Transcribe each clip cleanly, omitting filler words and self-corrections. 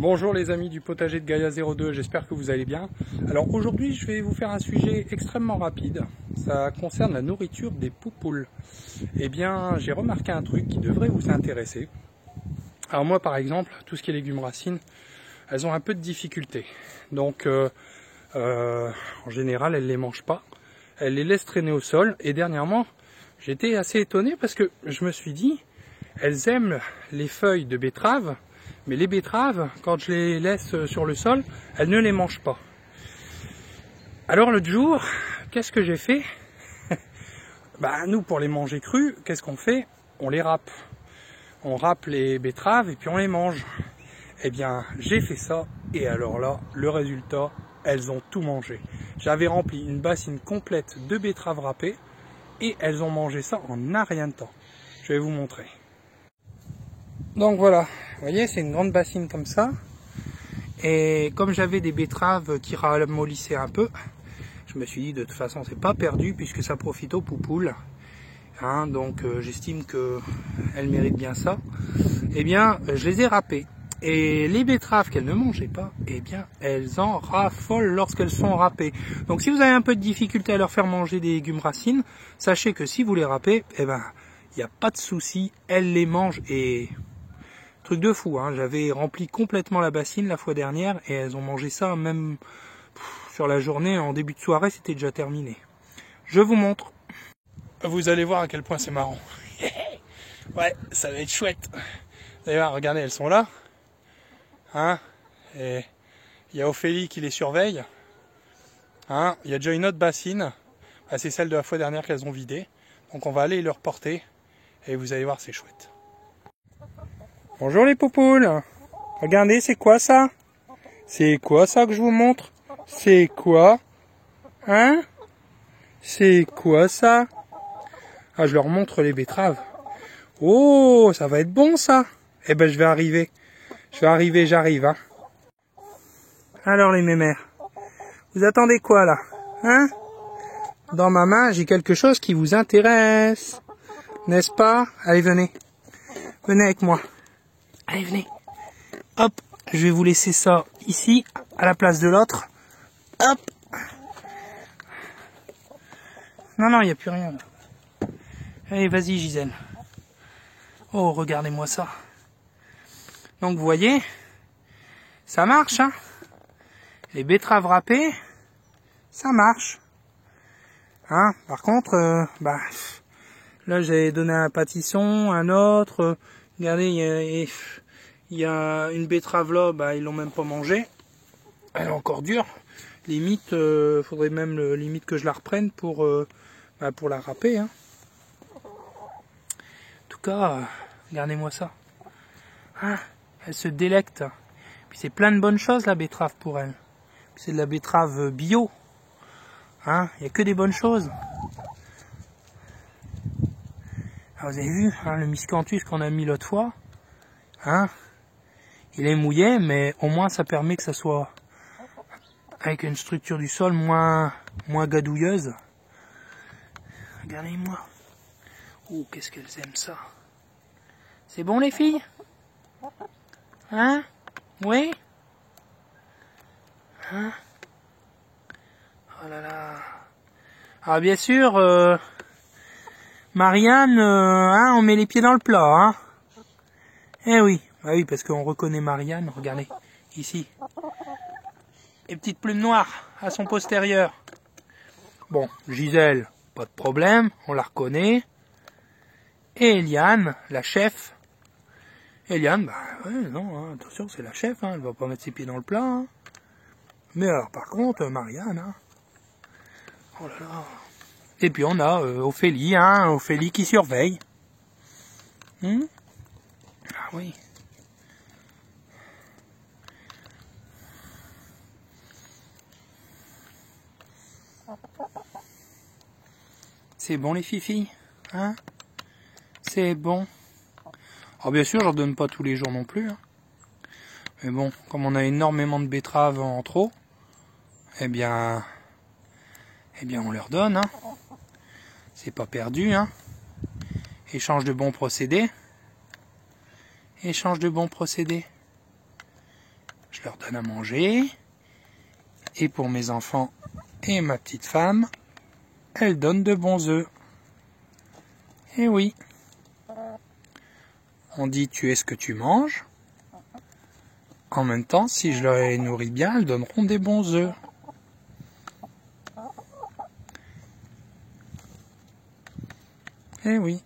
Bonjour les amis du potager de Gaïa 02, j'espère que vous allez bien. Alors aujourd'hui je vais vous faire un sujet extrêmement rapide, ça concerne la nourriture des poupoules. Eh bien j'ai remarqué un truc qui devrait vous intéresser. Alors moi par exemple, tout ce qui est légumes racines, elles ont un peu de difficulté. Donc en général elles ne les mangent pas, elles les laissent traîner au sol. Et dernièrement j'étais assez étonné parce que je me suis dit, elles aiment les feuilles de betterave. Mais les betteraves, quand je les laisse sur le sol, elles ne les mangent pas. Alors l'autre jour, qu'est-ce que j'ai fait? Nous, pour les manger crus, qu'est-ce qu'on fait? On les râpe. On râpe les betteraves et puis on les mange. Eh bien, j'ai fait ça et alors là, le résultat, elles ont tout mangé. J'avais rempli une bassine complète de betteraves râpées et elles ont mangé ça en un rien de temps. Je vais vous montrer. Donc voilà, vous voyez, c'est une grande bassine comme ça. Et comme j'avais des betteraves qui ramollissaient un peu, je me suis dit de toute façon c'est pas perdu puisque ça profite aux poupoules. Donc j'estime qu'elles méritent bien ça. Eh bien, je les ai râpées. Et les betteraves qu'elles ne mangeaient pas, eh bien, elles en raffolent lorsqu'elles sont râpées. Donc si vous avez un peu de difficulté à leur faire manger des légumes racines, sachez que si vous les râpez, eh ben, il n'y a pas de souci, elles les mangent et... Truc de fou, hein. J'avais rempli complètement la bassine la fois dernière et elles ont mangé ça même sur la journée, en début de soirée c'était déjà terminé. Je vous montre. Vous allez voir à quel point c'est marrant. Ouais, ça va être chouette. D'ailleurs, regardez, elles sont là. Et il y a Ophélie qui les surveille. Il y a déjà une autre bassine. C'est celle de la fois dernière qu'elles ont vidée. Donc on va aller leur porter et vous allez voir, c'est chouette. Bonjour les poupoules. Regardez, c'est quoi ça? C'est quoi ça que je vous montre? C'est quoi? C'est quoi ça? Je leur montre les betteraves. Oh, ça va être bon ça. Eh ben je vais arriver. J'arrive. Alors les mémères, vous attendez quoi là? Dans ma main, j'ai quelque chose qui vous intéresse. N'est-ce pas? Allez, venez. Venez avec moi. Allez, venez. Hop, je vais vous laisser ça ici, à la place de l'autre. Hop. Non, il n'y a plus rien là. Allez, vas-y Gisèle. Oh, regardez-moi ça. Donc vous voyez, ça marche, hein. Les betteraves râpées, ça marche. Par contre, là j'ai donné un pâtisson, un autre. Regardez, il y a une betterave là, ils l'ont même pas mangée. Elle est encore dure. Limite, faudrait même limite que je la reprenne pour la râper. En tout cas, regardez-moi ça. Elle se délecte. Puis c'est plein de bonnes choses la betterave pour elle. C'est de la betterave bio. Il n'y a que des bonnes choses. Vous avez vu, le miscanthus qu'on a mis l'autre fois, il est mouillé, mais au moins ça permet que ça soit avec une structure du sol moins gadouilleuse. Regardez-moi. Oh, qu'est-ce qu'elles aiment ça. C'est bon les filles? Oui? Oh là là. Alors bien sûr, Marianne, on met les pieds dans le plat, Eh oui, oui, parce qu'on reconnaît Marianne, regardez, ici. Les petites plumes noires à son postérieur. Bon, Gisèle, pas de problème, on la reconnaît. Et Eliane, la chef. Eliane, non, attention, c'est la chef, elle va pas mettre ses pieds dans le plat. Mais alors, par contre, Marianne, oh là là. Et puis on a Ophélie, Ophélie qui surveille. Ah oui. C'est bon les filles, C'est bon. Alors bien sûr, je leur donne pas tous les jours non plus. Mais bon, comme on a énormément de betteraves en trop, eh bien on leur donne, C'est pas perdu, Échange de bons procédés. je leur donne à manger. Et pour mes enfants et ma petite femme, elle donne de bons œufs. Et oui. On dit tu es ce que tu manges. En même temps, si je les nourris bien, elles donneront des bons œufs. Eh oui.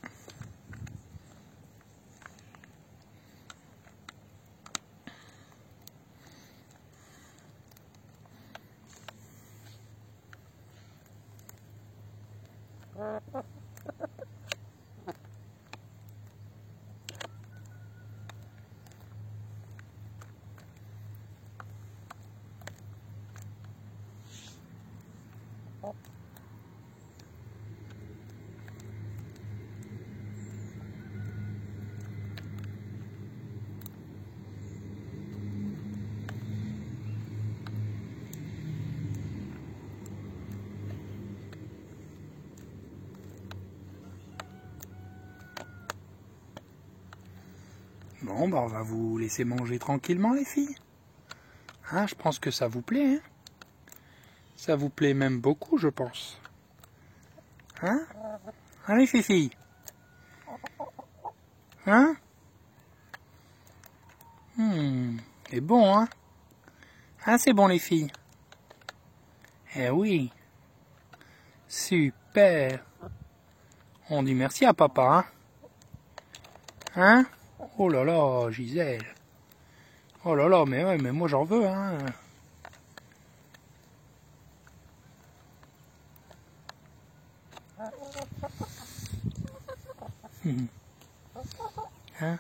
Bon, bah on va vous laisser manger tranquillement les filles. Hein, je pense que ça vous plaît. Hein, ça vous plaît même beaucoup, je pense. Hein? Allez, Fifi. Hein? C'est bon, hein? Ah, c'est bon, les filles. Eh oui. Super. On dit merci à papa, hein? Hein? Oh là là, Gisèle. Oh là là, mais ouais, mais moi j'en veux, hein. Hein?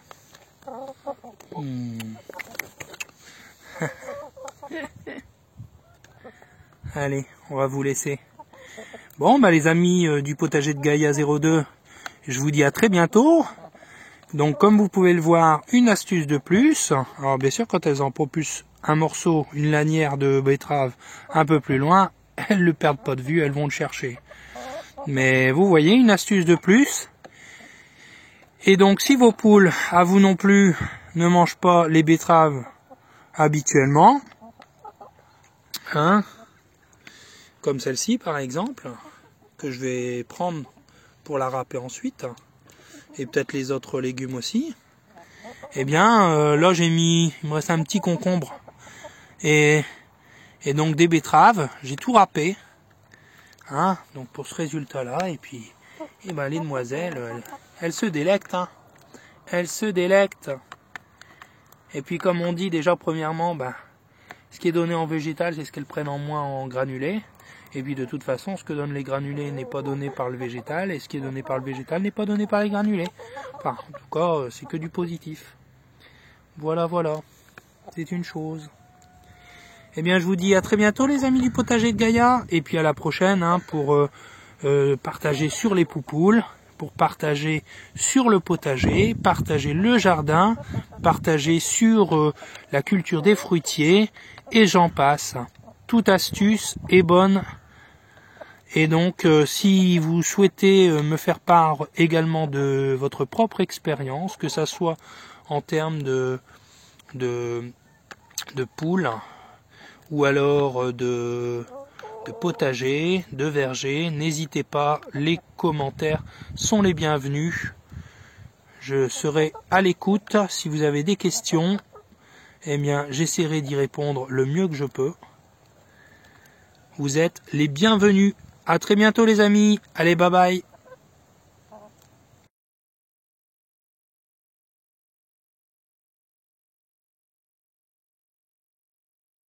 Allez, on va vous laisser. Bon, bah les amis du potager de Gaïa 02, je vous dis à très bientôt. Donc comme vous pouvez le voir, une astuce de plus. Alors bien sûr, quand elles en propulsent un morceau, une lanière de betterave un peu plus loin, elles ne le perdent pas de vue, elles vont le chercher. Mais vous voyez, une astuce de plus. Et donc si vos poules, à vous non plus, ne mangent pas les betteraves habituellement, hein, comme celle-ci par exemple, que je vais prendre pour la râper ensuite, et peut-être les autres légumes aussi, eh bien là il me reste un petit concombre et donc des betteraves, j'ai tout râpé, hein, donc pour ce résultat là, et puis et ben, les demoiselles elles se délectent, hein, elles se délectent. Et puis comme on dit déjà premièrement, ben, ce qui est donné en végétal c'est ce qu'elles prennent en moins en granulé. Et puis de toute façon, ce que donnent les granulés n'est pas donné par le végétal, et ce qui est donné par le végétal n'est pas donné par les granulés. Enfin, en tout cas, c'est que du positif. Voilà, voilà. C'est une chose. Eh bien, je vous dis à très bientôt, les amis du potager de Gaïa, et puis à la prochaine, hein, pour partager sur les poupoules, pour partager sur le potager, partager le jardin, partager sur la culture des fruitiers, et j'en passe. Toute astuce est bonne. Et donc, si vous souhaitez me faire part également de votre propre expérience, que ça soit en termes de poules, ou alors de potager, de verger, n'hésitez pas, les commentaires sont les bienvenus. Je serai à l'écoute. Si vous avez des questions, eh bien, j'essaierai d'y répondre le mieux que je peux. Vous êtes les bienvenus. À très bientôt les amis. Allez, bye bye.